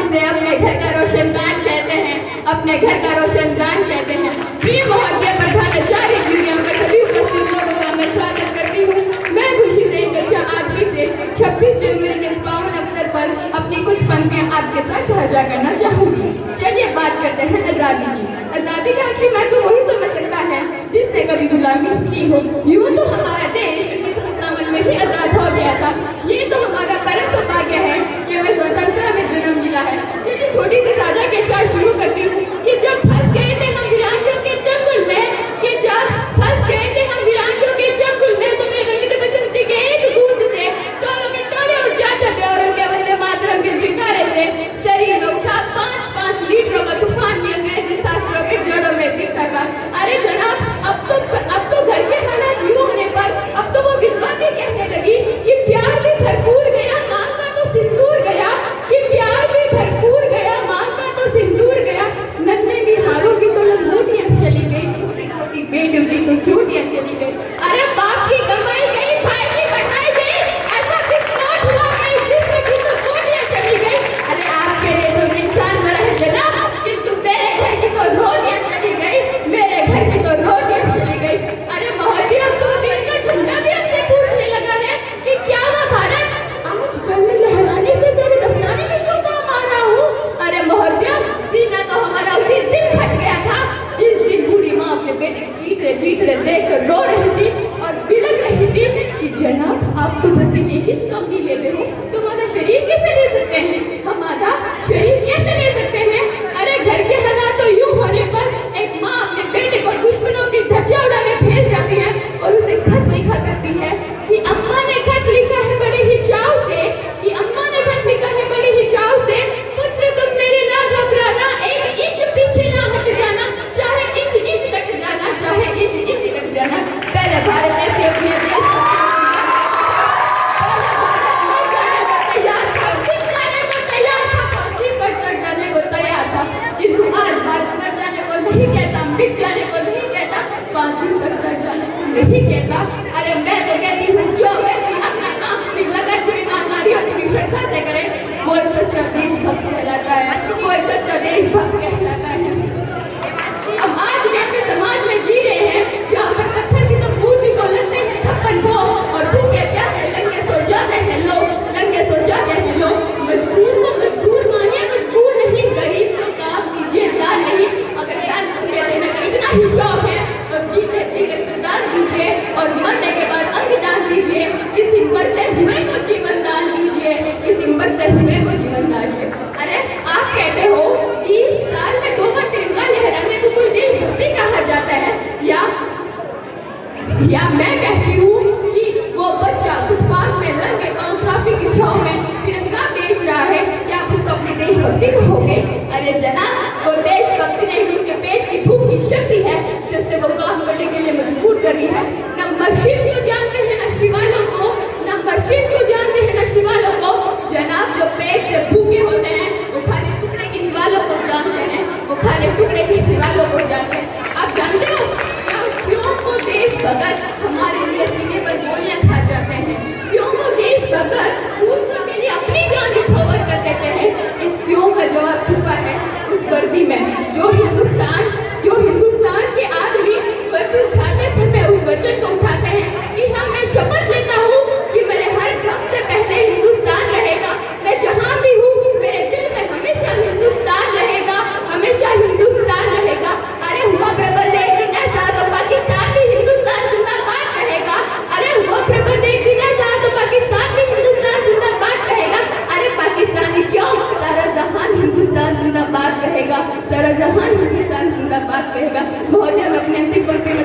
जिसे अपने घर का रोशनदान कहते हैं, अपने घर का रोशनदान कहते हैं। प्रिय महोदय प्रधानाचार्य जी, सभी उपस्थित लोगों का मैं स्वागत करती हूँ। मैं खुशी से कक्षा 8वीं से 26 जनवरी के इस पावन अवसर पर अपनी कुछ पंक्तियाँ आपके साथ साझा करना चाहूंगी। चलिए बात करते हैं आजादी की। आजादी का असली महत्व वही समझ सकता है जिसने कभी गुलामी की हो। यूं तो हमारा देश 1957 में ही आजाद हो गया था। ये तो हमारा परम सौभाग्य है कि हमें स्वतंत्रता में जन्म मिला है। चलिए छोटी सी साझा के साथ शुरू करती हूँ कि जब फंस गए थे हम वीरांगियों के चंगुल में, कि जब फंस गए थे हम वीरांगियों के चंगुल में, तो मेरे रंगित बसंती के एक गूंज से टोलों के टोले उठ जाते थे और उनके वंदे मातरम के चिकारे से शरीर उठा 5-5 लीटरों का तूफान भी अंग्रेजी शास्त्रों के जड़ों में दिखता था। अरे जनाब, अब तो घर के हालात यूं होने पर अब तो वो विधवा भी कहने लगी कि प्यार भी भरपूर गया, मांग का तो सिंदूर गया, कि प्यार भी भरपूर गया, मांग का तो सिंदूर गया। नन्हे निहारों की तो लंगोटियां चली गई, छोटी छोटी बेटियों की तो चोटियां चली गई। अरे बाप की कमाई गई, भाई की बटाई गई, ऐसा विस्फोट हुआ गई जिसमें की तो चोटियां चली गई। अरे आपके लिए तो इंसान मरा है जनाब, किंतु मेरे घर की तो रोटियां चली गई, मेरे घर की तो रोटियां चली गई। अरे महोदय, अब तो दिन का झंडा भी हमसे पूछने लगा है कि क्या हुआ भारत, आजकल मैं लहराने से ज़्यादा दफनाने में क्यों काम आ रहा हूँ। अरे महोदय, सीना तो हमारा उसी दिन फट गया था जिस दिन बूढ़ी माँ अपने बेटे को जीतरे देखकर रो रही थी और बिलख रही थी कि जनाब, आप तो भर्ती में हिच कम नहीं लेते हो, तुम आधा शरीर कैसे ले सकते हैं, हम आधा शरीर कैसे ले सकते हैं। अरे घर के हालात तो यूं होने पर एक माँ अपने बेटे को दुश्मनों की धज्जियां उड़ाने भेज जाती है और उसे खत लिखा करती है कि अम्मा ने खत लिखा है बड़े ही चाव से, कि अम्मा ने खत लिखा है बड़े ही चाव से, पुत्र तुम मेरे ना घबराना, 1 इंच पीछे ना हट जाना, चाहे इंच इंच कट जाना, चाहे इंच इंच कट जाना। पहले भारत ऐसे अपने देश को किंतु आज भारत मर जाने को नहीं कहता, मिट जाने को नहीं कहता, फांसी पर चढ़ जाने को नहीं कहता। अरे मैं तो कहती हूँ जो व्यक्ति अपना काम पूरी लगन, पूरी ईमानदारी और पूरी श्रद्धा से करे, वो एक सच्चा देशभक्त कहलाता है, वो एक सच्चा देशभक्त कहलाता है। हम आज भी ऐसे समाज में जी रहे हैं जहाँ पर पत्थर की तो मूर्ति को लगते हैं 56 भोग और भूखे प्यासे लंगे सो जाते हैं लोग, लंगे सो जाते हैं लोग। मजदूर को मजदूर मानिए, मजबूर नहीं, गरीब को काम दीजिए, दान नहीं। अगर दान पुण्य देने का इतना ही शौक है तो जीते जी रक्तदान दीजिए और मरने के बाद अंग दान दीजिए। किसी मरते हुए को जीवन दान दीजिए, किसी मरते हुए को जीवन दान दीजिए। अरे आप कहते हो कि साल में 2 बार तिरंगा लहराने को कोई देशभक्ति कहा जाता है, या मैं कहती हूँ कि वो बच्चा फुटपाथ में लंगे पांव ट्रैफिक की छांव में तिरंगा बेच रहा है, क्या आप उसको अपनी देशभक्ति कहोगे। अरे जनाब, वो देशभक्ति नहीं, उसके पेट की भूख की शक्ति है जिससे वो काम करने के लिए मजबूर कर रही है। न मस्जिद को जानते हैं न शिवालों को, न मस्जिद को जानते हैं न शिवालों को। जनाब, जो पेट से भूखे होते हैं वो खाली टुकड़े की दीवालों को जानते हैं, वो खाली टुकड़े की दीवालों को जानते हैं। आप जानते हो क्यों वो देशभक्त हमारे लिए सीने पर गोलियां खा जाते हैं, क्यों वो देशभक्त दूसरों के लिए अपनी जान न्यौछावर कर देते हैं। इस क्यों का जवाब छुपा है उस वर्दी में जो हिंदुस्तान के आदमी वर्दी उठाते समय उस वचन को उठाते हैं कि हाँ, मैं शपथ लेता हूँ कि मेरे हर काम से पहले हिंदुस्तान रहेगा, मैं जहाँ भी हूँ मेरे दिल में हमेशा हिंदुस्तान रहेगा, हमेशा हिंदुस्तान रहेगा। अरे हुआ प्रबल एक दिन ऐसा तो पाकिस्तान भी हिंदुस्तान जिंदाबाद कहेगा, अरे हुआ प्रबल एक दिन ऐसा तो पाकिस्तान भी हिंदुस्तान जिंदाबाद कहेगा। अरे पाकिस्तानी क्यों, सारा जहान हिंदुस्तान जिंदाबाद कहेगा, सारा जहान हिंदुस्तान जिंदाबाद कहेगा। महोदय, मैं अपने अंतिम पंक्ति